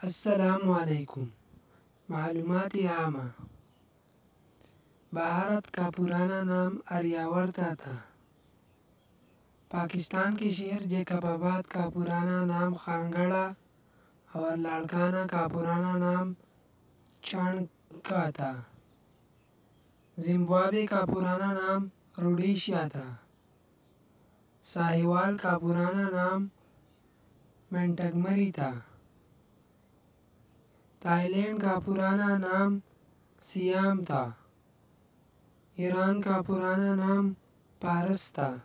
السلام علیکم۔ معلومات عامہ۔ بھارت کا پرانا نام آریاورتا تھا۔ پاکستان کے شہر جیکب آباد کا پرانا نام خانگڑہ اور لاڑکانہ کا پرانا نام چانکا تھا۔ زمبابوے کا پرانا نام روڈیشیا تھا۔ ساہیوال کا پرانا نام مینٹگمری تھا۔ تائی لینڈ کا پرانا نام سیام تھا۔ ایران کا پرانا نام پارس تھا۔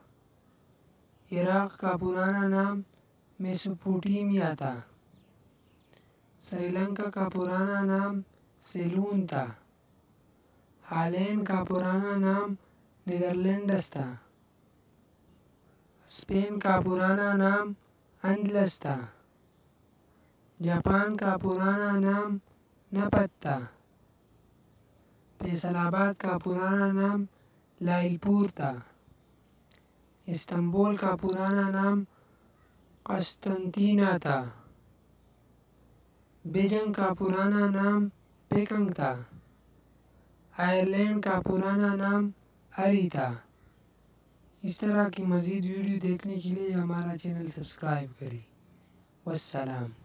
عراق کا پرانا نام میسوپوٹیمیا تھا۔ سری لنکا کا پرانا نام سیلون تھا۔ ہالینڈ کا پرانا نام نیدرلینڈز تھا۔ اسپین کا پرانا نام اندلس تھا۔ جاپان کا پرانا نام نپت تھا۔ فیصل آباد کا پرانا نام لائل پور تھا۔ استنبول کا پرانا نام قسطنطینیہ تھا۔ بیجنگ کا پرانا نام پیکنگ تھا۔ آئرلینڈ کا پرانا نام اری تھا۔ اس طرح کی مزید ویڈیو دیکھنے کے لیے ہمارا چینل سبسکرائب کریں۔ والسلام۔